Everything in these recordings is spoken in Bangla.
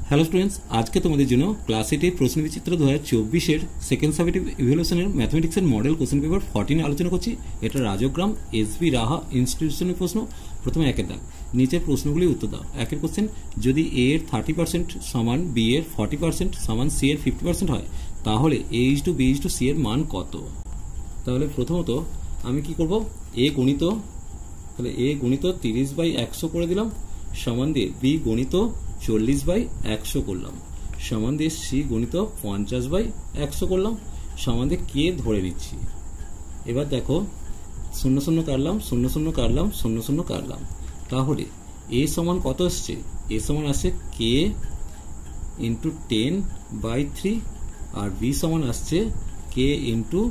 হ্যালো স্টুডেন্টস, আজকে তোমাদের জন্য ক্লাস 8 প্রশ্নবিচিত্র 2024 সেকেন্ড সাবজেক্টিভ ইভ্যালুয়েশনের ম্যাথমেটিক্সের মডেল কোশ্চেন পেপার 14 আলোচনা করছি। এটা রাজগ্রাম এসবি রাহা ইনস্টিটিউশনের প্রশ্ন। প্রথমে একের দাগ, নিচের প্রশ্নগুলি উত্তর দাও। একের কোশ্চেন, যদি এ এর 30% সমান বি এর 40% সমান সি এর 50% হয়, তাহলে A is to B is to C এর মান কত? তাহলে প্রথমত আমি কি করব, এ গণিত, তাহলে এ গণিত 30/100 করে দিলাম, সমান দিয়ে বি গণিত 40/100 করলাম, সমান দিয়ে সি গণিত 50/100 করলাম, সমান দিয়ে কে ধরে নিচ্ছি। এবার দেখো, 0 0 কাটলাম, 0 0 কাটলাম, 0 0 কাটলাম, তাহলে এ সমান কত আসছে? এ সমান আসছে কে ইন্টু 10/3, আর বি সমান আসছে কে ইন্টু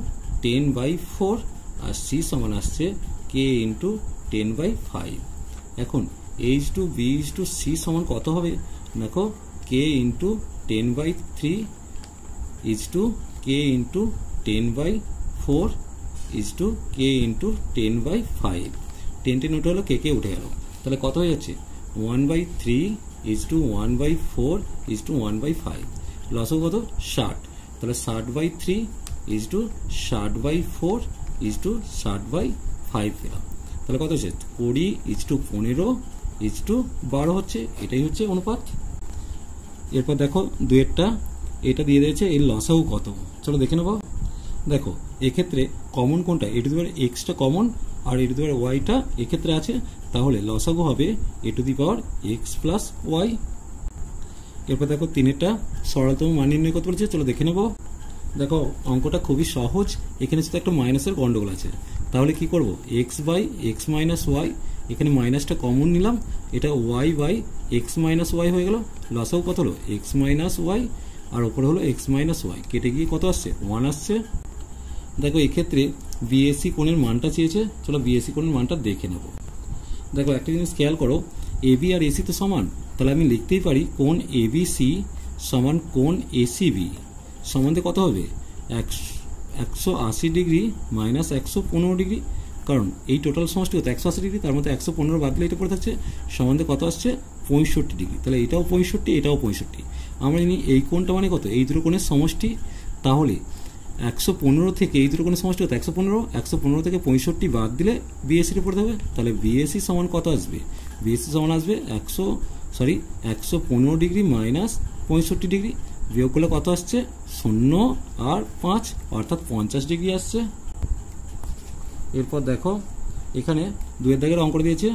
10/4, আর সি সমান আসছে কে ইন্টু 10/5। এখন H to B is to C সমান কত হবে? দেখো, K into 10/3 is to K into 10/4 is to K into 10/5। 10 উঠে হলো, কে কে উঠে গেল, তাহলে কত হয়ে যাচ্ছে? 1/3 ইজ টু 1/4 ইজ টু 1/5। লসও কত? 60, তাহলে 60/3 ইজ টু 60/4 ইজ টু 60/5 পেলাম। তাহলে কত হচ্ছে? 20 ইজ টু 15 ইজ টু 12 হচ্ছে, এটাই হচ্ছে অনুপাত। এরপর দেখো দুয়েরটা, এটা দিয়ে দিয়েছে এর লসাগু কত, চলো দেখে নেব। দেখো এক্ষেত্রে কমন কোনটা? এ টু দি পাওয়ার এক্সটা কমন, আর এ টু দি পাওয়ার ওয়াইটা এক্ষেত্রে আছে, তাহলে লসাগু হবে A to the power X plus Y. এরপর দেখো তিনেরটা, সরলতম মান নির্ণয় করতে বলেছে, চলো দেখে নেব। দেখো অঙ্কটা খুবই সহজ, এখানে শুধু একটা মাইনাসের গন্ডগোল আছে। তাহলে কি করব? X by x minus y, এখানে মাইনাসটা কমন নিলাম, এটা y by x minus y হয়ে গেল। লসাগু কত হলো? এক্স মাইনাস ওয়াই, আর ওপরে হলো এক্স মাইনাস ওয়াই, কেটে গিয়ে কত আসছে? 1 আসছে। দেখো এক্ষেত্রে বিএসসি কোণের মানটা চেয়েছে, চলো বিএসসি কোণের মানটা দেখে নেব। দেখো একটা জিনিস খেয়াল করো, এবি আর এসি তো সমান, তাহলে আমি লিখতেই পারি কোণ এবিসি সমান কোণ এসিবি সমান দিয়ে কত হবে? 180 ডিগ্রি মাইনাস 115 ডিগ্রি, কারণ এই টোটাল সমষ্টি হতো 180 ডিগ্রি, তার মধ্যে 115 বাদ দিলে এটা পড়ে থাকছে, সমান দিয়ে কত আসছে? 65 ডিগ্রি। তাহলে এটাও 65, এটাও 65। আমরা জানি এই কোণটা মানে কত? এই দুটো কোণের সমষ্টি, তাহলে 115 থেকে এই দুটো কোণের সমষ্টি হতো 115 থেকে 65 বাদ দিলে বিএসসিটা পড়তে হবে। তাহলে বিএসসি সমান কত আসবে? বিএসসি সমান আসবে 115 ডিগ্রি মাইনাস 65 ডিগ্রি, বিয়োগ করলে কত আসছে? 0 আর 5, অর্থাৎ 50 ডিগ্রি আসছে। এরপর দেখো এখানে দুয়ের দাগের অঙ্ক দিয়েছে,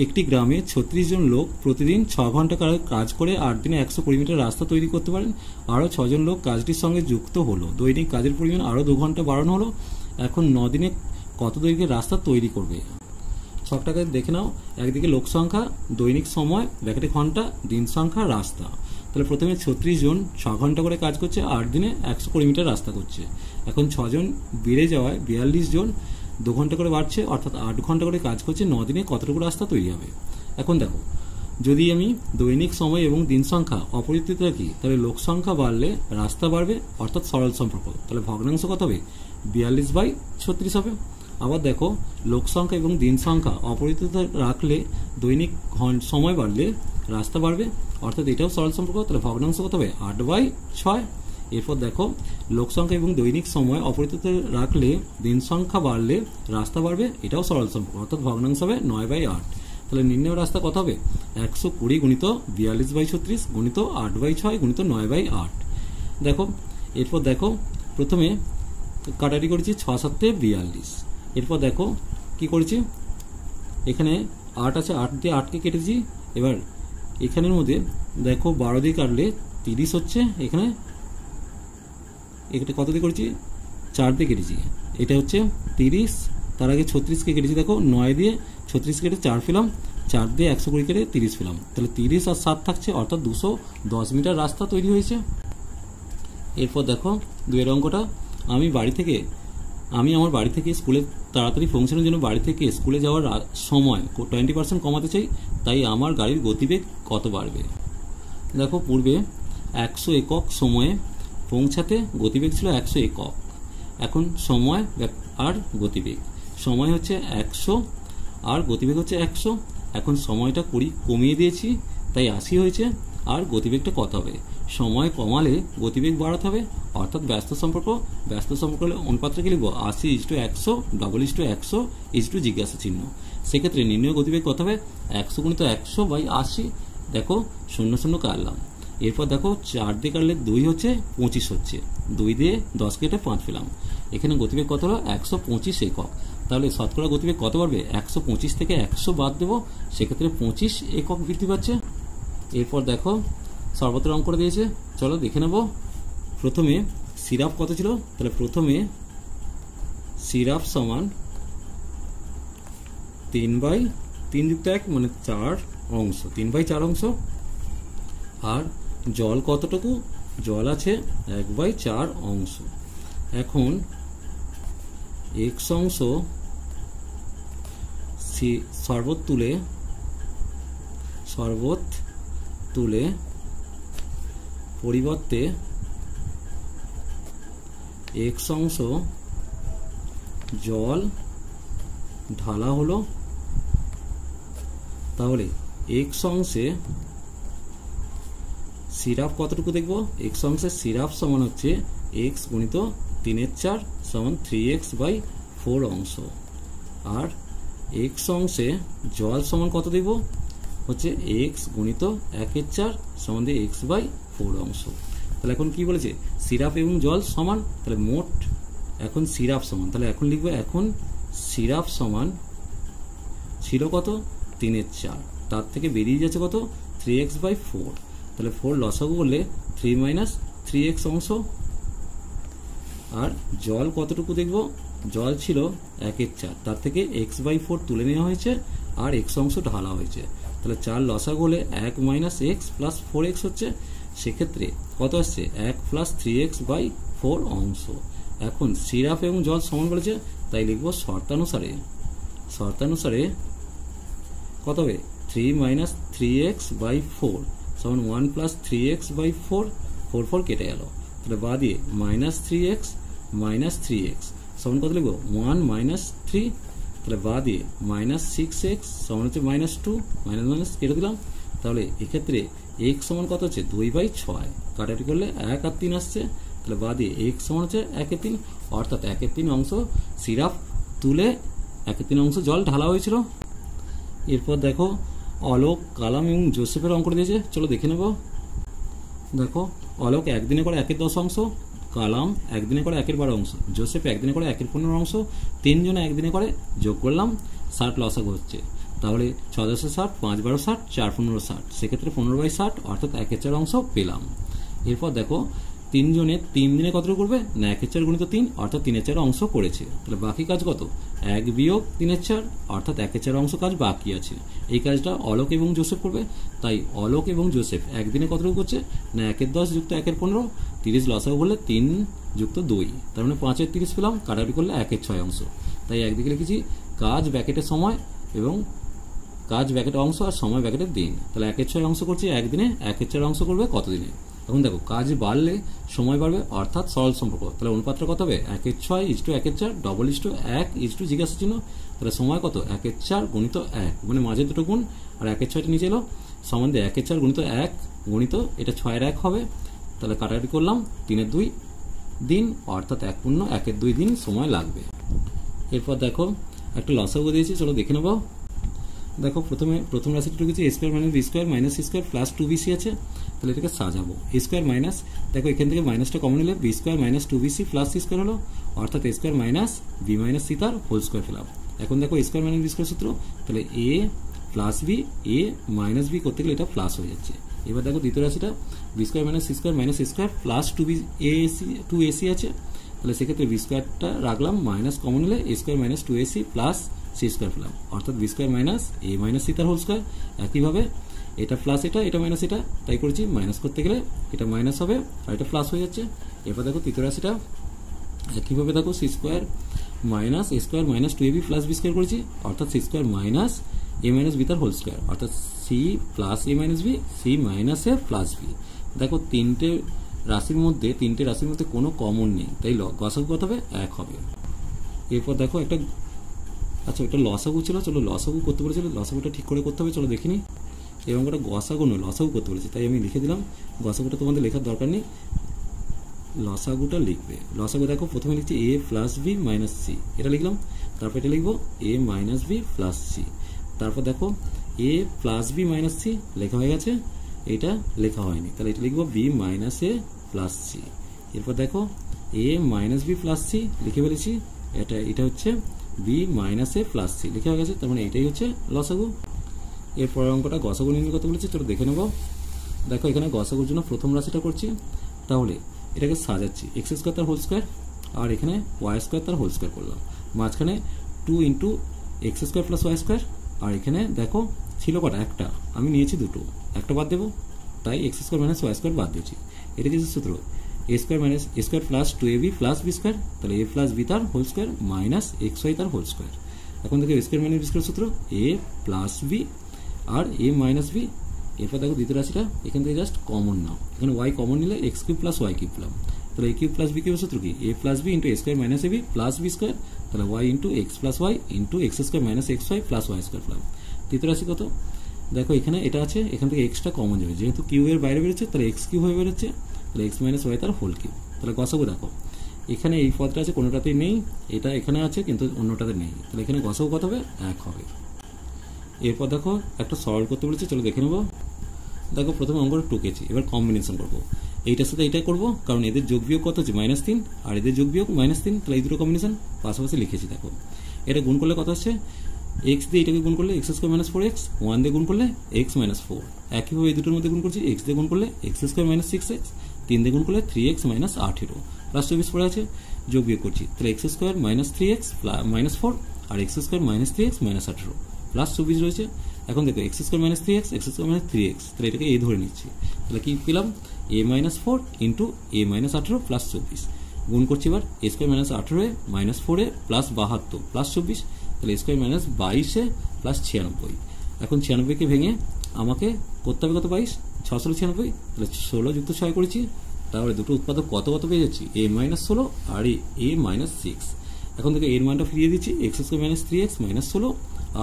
একটি গ্রামে 36 জন লোক প্রতিদিন 6 ঘন্টা কাজ করে 8 দিনে 120 মিটার রাস্তা তৈরি করতে পারেন। আরও 6 জন লোক কাজটির সঙ্গে যুক্ত হলো, দৈনিক কাজের পরিমাণ আরও 2 ঘন্টা বাড়ানো হলো। এখন 9 দিনে কত দৈর্ঘ্যের রাস্তা তৈরি করবে? ছকটাকে দেখে নাও। একদিকে লোক সংখ্যা, দৈনিক সময়, ব্র্যাকেটে ঘন্টা, দিন সংখ্যা, রাস্তা। তাহলে প্রথমে 36 জন 6 ঘন্টা করে কাজ করছে, 8 দিনে 120 মিটার রাস্তা করছে। এখন 6 জন বেড়ে যাওয়ায় 42 জন 2 ঘন্টা করে বাড়ছে, অর্থাৎ 8 ঘন্টা করে কাজ করছে, 9 দিনে কতটুকু রাস্তা তৈরি হবে? এখন দেখো, যদি আমি দৈনিক সময় এবং দিন সংখ্যা অপরিবর্তিত রাখি, তাহলে লোক সংখ্যা বাড়লে রাস্তা বাড়বে, অর্থাৎ সরল সম্পর্ক। তাহলে ভগ্নাংশ কত হবে? 42/36 হবে। আবার দেখো, লোক সংখ্যা এবং দিন সংখ্যা অপরিবর্তিত রাখলে দৈনিক সময় বাড়লে রাস্তা বাড়বে, অর্থাৎ এটাও সরল সম্পর্ক। তাহলে ভগ্নাংশ কত হবে? 8/6। এরপর দেখো, লোক সংখ্যা এবং দৈনিক সময় অপরিবর্তিত রাখলে দিন সংখ্যা বাড়লে রাস্তা বাড়বে, এটাও সরল সম্পর্ক, অর্থাৎ ভগ্নাংশ হবে 9/8। তাহলে নির্ণয় রাস্তা কত হবে? 120 গুণিত 42/36 গুণিত 8/6 গুণিত 9/8। দেখো এরপর দেখো, প্রথমে কাটাটি করেছি 6 7 42। এরপর দেখো কি করেছি, এখানে 8 আছে, 8 দিয়ে 8কে কেটেছি। এবার এখানের মধ্যে দেখো 12 দিয়ে কাটলে 30 হচ্ছে, এখানে কত দিয়ে করেছি? 4 দিয়ে কেটেছি, এটা হচ্ছে 30। তার আগে 36কে কেটেছি, দেখো 9 দিয়ে 36 কেটে 4 পেলাম, 4 দিয়ে 120 কেটে 30 পেলাম, তাহলে 30 আর 7 থাকছে, অর্থাৎ 210 মিটার রাস্তা তৈরি হয়েছে। এরপর দেখো দুয়ের অঙ্কটা, আমি আমার বাড়ি থেকে স্কুলে তাড়াতাড়ি পৌঁছানোর জন্য বাড়ি থেকে স্কুলে যাওয়ার সময় 20% কমাতে চাই, তাই আমার গাড়ির গতিবেগ কত বাড়বে? দেখো পূর্বে 100 একক সময়ে পৌঁছাতে গতিবেগ ছিল 100 একক, এখন সময় আর গতিবেগ, সময় হচ্ছে 100 আর গতিবেগ হচ্ছে 100। এখন সময়টা 20 কমিয়ে দিয়েছি, তাই 80 হয়েছে, আর গতিবেগটা কত হবে। সময় কমালে গতিবেগ বাড়াতে হবে, অর্থাৎ ব্যস্ত সম্পর্ক হলে অনুপাতটা কি লিখবো 80:100 100 100 জিজ্ঞাসা চিহ্ন। সেক্ষেত্রে নির্ণয় গতিবেগ কত হবে 100 × 100/80। দেখো 0 0 কাটলাম, এরপর দেখো 4 দিয়ে কাটলে 2 হচ্ছে 25 হচ্ছে, 2 দিয়ে 10 কেটে 5 পেলাম। এখানে গতিবেগ কত হলো 125 একক। তাহলে শতকরা গতিবেগ কত বাড়বে 125 থেকে 100 বাদ দেবো, সেক্ষেত্রে 25 একক বৃদ্ধি পাচ্ছে। এরপর দেখো সর্বত্র অঙ্ক করে দিয়েছে, চলো দেখে নেব। প্রথমে সিরাপ কত ছিল, তাহলে প্রথমে সিরাপ সমান 3/3 যুক্ত 1 মানে 4 অংশ, 3/4 অংশ। আর জল কতটুকু, জল আছে 1/4 অংশ। এখন x অংশ শরবত তুলে পরিবর্তে x অংশ জল ঢালা হলো, তাহলে x অংশে সিরাপ কতটুকু দেখব, x অংশে সিরাপ সমান হচ্ছে x গুণিত 3/4 সমান 3x/4 অংশ। আর x অংশে জল সমান কত দেব, হচ্ছে x গুণিত 1/4 সমান x/4 অংশ। তাহলে এখন কি বলেছে সিরাপ এবং জল সমান, তাহলে মোট এখন সিরাপ সমান, তাহলে এখন লিখবো এখন সিরাপ সমান ছিল কত 3/4, তার থেকে বেরিয়ে যাচ্ছে কত 3x/4। তাহলে 4 লসাগু করলে 3 - 3x অংশ। আর জল কতটুকু দেখব, জল ছিল 1/4, তার থেকে x/4 তুলে নেওয়া হয়েছে আর x অংশ ঢালা হয়েছে। তাহলে 4 লসাগু হলে 1 - x + 4x হচ্ছে, সেক্ষেত্রে কত আসছে 1 + 3x/4 অংশ। এখন সিরাপ এবং জল সমান বলেছে, তাই লিখবো শর্তানুসারে কত হবে 3 - 3x/4 সমান 1 + 3x/4, 4 কেটে গেল, তাহলে বাদ দিয়ে -3x সমান কত লিখবো 1 - 3, তাহলে বাদ দিয়ে -6x সমান হচ্ছে -2, মাইনাস কেটে দিলাম। তাহলে এক্ষেত্রে x সমান কত হচ্ছে 2/6, কাটাকাটি করলে 1 আর 3 আসছে, তাহলে বাদ দিয়ে x সমান হচ্ছে 1/3, অর্থাৎ 1/3 অংশ সিরাপ তুলে 1/3 অংশ জল ঢালা হয়েছিল। এরপর দেখো অলোক, কালাম এবং জোসেফের অঙ্ক দিয়েছে, চলো দেখে নেব। দেখো অলোক একদিনে করে 1/10 অংশ, কালাম একদিনে করে 1/12 অংশ, জোসেফ একদিনে করে 1/15 অংশ, তিনজনে একদিনে করে, যোগ করলাম 60 লসাগু হচ্ছে। তাহলে 6 × 10 = 60, 5 × 12 = 60, 4 × 15 = 60, সেক্ষেত্রে 15/60 অর্থাৎ 1/4 অংশ পেলাম। এরপর দেখো তিনজনে 3 দিনে কতটুকু করবে না 1/4 × 3 অর্থাৎ 3/4 অংশ করেছে। তাহলে বাকি কাজ কত 1 - 3/4 অর্থাৎ 1/4 অংশ কাজ বাকি আছে। এই কাজটা অলোক এবং জোসেফ করবে, তাই অলোক এবং জোসেফ একদিনে কতটুকু করছে না 1/10 + 1/15, 30 লসাগু করলে 3 + 2, তার মানে 5/30 পেলাম, কাটাকাটি করলে 1/6 অংশ। তাই একদিকে লিখেছি কাজ ব্যাকেটের সময় এবং কাজ ব্যাকেটের অংশ আর সময় ব্যাকেটের দিন। তাহলে 1/6 অংশ করছি একদিনে, 1/4 অংশ করবে কতদিনে। এখন দেখো কাজ বাড়লে সময় বাড়বে, অর্থাৎ সরল সম্পর্ক। তাহলে অনুপাতটা কত হবে 1/6 = 1/4 1 জিজ্ঞাসা চিহ্ন। তাহলে সময় কত 1/4 × 1 মানে মাঝে দুটো গুণ, আর 1/6টা নিচে এলো সমান দিয়ে 1/4 × 1 গণিত এটা 6/1 হবে। তাহলে কাটাকাটি করলাম 3/2 দিন, অর্থাৎ 1 × 1/2 দিন সময় লাগবে। এরপর দেখো একটা লসাগু দিয়েছি, চলো দেখে নেব। দেখো প্রথম রাশিটা ঢুকেছে a² - b² - c² + 2bc আছে, তাহলে এটাকে সাজাবো a² মাইনাস, দেখো এখান থেকে মাইনাসটা কমন নিলে b² - 2bc + c² হলো, অর্থাৎ a² - b - c তার হোল স্কোয়ার পেলাম। এখন দেখো a² - b² সূত্র, তাহলে a + b a - b করতে গেলে এটা প্লাস হয়ে যাচ্ছে। এবার দেখো দ্বিতীয় রাশিটা b² - c² - a² + 2ac আছে, তাহলে সেক্ষেত্রে b²টা রাখলাম, মাইনাস কমন নিলে a² - 2ac + c² পেলাম, অর্থাৎ b² - a - c তার হোল স্কোয়ার। একইভাবে এটা প্লাস এটা মাইনাস এটা, তাই করেছি মাইনাস করতে গেলে এটা মাইনাস হবে আর এটা প্লাস হয়ে যাচ্ছে। এবার দেখো তৃতীয় রাশিটা একইভাবে দেখো c² - a² - 2ab + b² করেছি, অর্থাৎ c² - a - b তার হোল স্কোয়ার, অর্থাৎ c + a - b c - a + b। দেখো তিনটে রাশির মধ্যে কোনো কমন নেই, তাই গসাগু কত হবে 1 হবে। এরপর দেখো এটা লসাগু ছিল, চলো লসাগু করতে বলেছিল, লসাগুটা ঠিক করে করতে হবে, চলো দেখিনি। এই অঙ্কটা গসাগু নয় লসাগু করতে বলেছে, তাই আমি লিখে দিলাম। গসাগুটা তোমাদের লেখার দরকার নেই, লসাগুটা লিখবে। লসাগু দেখো প্রথমে লিখছি এ প্লাস বি মাইনাস সি, এটা লিখলাম। তারপর এটা লিখবো এ মাইনাস বি প্লাস সি। তারপর দেখো এ প্লাস বি মাইনাস সি লেখা হয়ে গেছে, এটা লেখা হয়নি, তাহলে এটা লিখবো বি মাইনাস এ প্লাস সি। এরপর দেখো এ মাইনাস বি প্লাস সি লিখে ফেলেছি, এটা হচ্ছে বি মাইনাস এ প্লাস সি লিখে হয়ে গেছে, তার মানে এটাই হচ্ছে লসাগু। এরপরের অঙ্কটা গসাগু নির্ণয় করতে বলেছি, চলো দেখে নেব। দেখো এখানে গসাগুর জন্য প্রথম রাশিটা করছি, তাহলে এটাকে সাজাচ্ছি এক্স স্কোয়ার তার হোল স্কোয়ার, আর এখানে ওয়াই স্কোয়ার তার হোল স্কোয়ার করলাম, মাঝখানে 2 into x square plus Y square. আর এখানে দেখো ছিল কটা, একটা, আমি নিয়েছি দুটো, একটা বাদ দেবো, তাই X square minus Y square বাদ দিয়েছি। এটা কিছু সূত্র A square minus A square plus 2ab plus B square, তাহলে এ প্লাস বি তার whole square minus x Y তার হোল স্কোয়ার। এখন দেখো A square minus B square সূত্র এ প্লাস বি আর এ মাইনাস বি। এরপর দেখো দ্বিতীয় রাশিটা এখান থেকে জাস্ট কমন নাও, এখানে ওয়াই কমন নিলে x cube plus y cube পেলাম, তাহলে এ কিউব প্লাস বি কিউবের সূত্র কি a plus b into a square minus a b plus B square, তাহলে y into x plus y into x square minus x y plus Y square পেলাম। তৃতীয় রাশি কত, দেখো এখানে এটা আছে, এখান থেকে এক্সটা কমন যাবে, যেহেতু কিউ এর বাইরে বেরোচ্ছে তাহলে এক্স কিউ হয়ে বেরোচ্ছে, তাহলে এক্স মাইনাস ওয়াই তার হোল কিউ। তাহলে গসাগু দেখো এখানে এই পদটা আছে, কোনোটাতেই নেই, এটা এখানে আছে কিন্তু অন্যটাতে নেই, তাহলে এখানে গসাগু কত হবে, 1 হবে। এরপর দেখো একটা সলভ করতে বলেছে, চলো দেখে নেবো। দেখো প্রথমে অঙ্কটা টুকেছি, এবার কম্বিনেশন করবো, এইটার সাথে এইটাই করবো, কারণ এদের যোগ বিয়োগ কত হচ্ছে -3 আর এদের যোগ বিয়োগ -3, তাহলে এই দুটো কম্বিনেশন পাশাপাশি লিখেছি। দেখো এটা গুণ করলে কত হচ্ছে, এক্স দিয়ে এটাকে গুণ করলে এক্স স্কোয়ার মাইনাস 4x, 1 দিয়ে গুণ করলে এক্স মাইনাস 4, একইভাবে এই দুটোর মধ্যে গুণ করছি, এক্স দিয়ে গুণ করলে এক্স স্কোয়ার মাইনাস 6x, 3 দিয়ে গুণ করলে 3x মাইনাস 18 প্লাস 24 পড়ে আছে, যোগ বিয়োগ করছি, তাহলে X square minus 3x minus 4 আর X square minus 3x minus 18 plus 24 রয়েছে। এখন দেখো X square minus 3x X square minus 3x, তাহলে এটাকে এ ধরে নিচ্ছি, তাহলে কি পেলাম A minus 4 into A minus 18 plus 24, গুণ করছি এবার A square minus 18 minus 4 plus 72 plus 24, তাহলে এ স্কোয়ার মাইনাস 22 প্লাস 96। এখন 96কে ভেঙে আমাকে করতে হবে কত, 22, 696, তাহলে 16 যুক্ত 6 করেছি, তাহলে দুটো উৎপাদক কত কত পেয়ে যাচ্ছি এ মাইনাস 16 আর এ মাইনাস 6। এখন থেকে এর মানটা ফিরিয়ে দিচ্ছি, X square minus 3x minus 16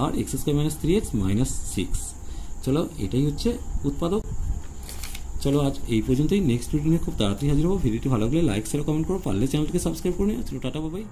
আর X square minus 3x minus 6। চলো এটাই হচ্ছে উৎপাদক। চলো আজ এই পর্যন্তই, নেক্সট ভিডিও নিয়ে খুব তাড়াতাড়ি হাজির হবো। ভিডিওটি ভালো লাগলে লাইক শেয়ার কমেন্ট করো, পারলে চ্যানেলটিকে সাবস্ক্রাইব করে নিও। চলো টাটা বাই।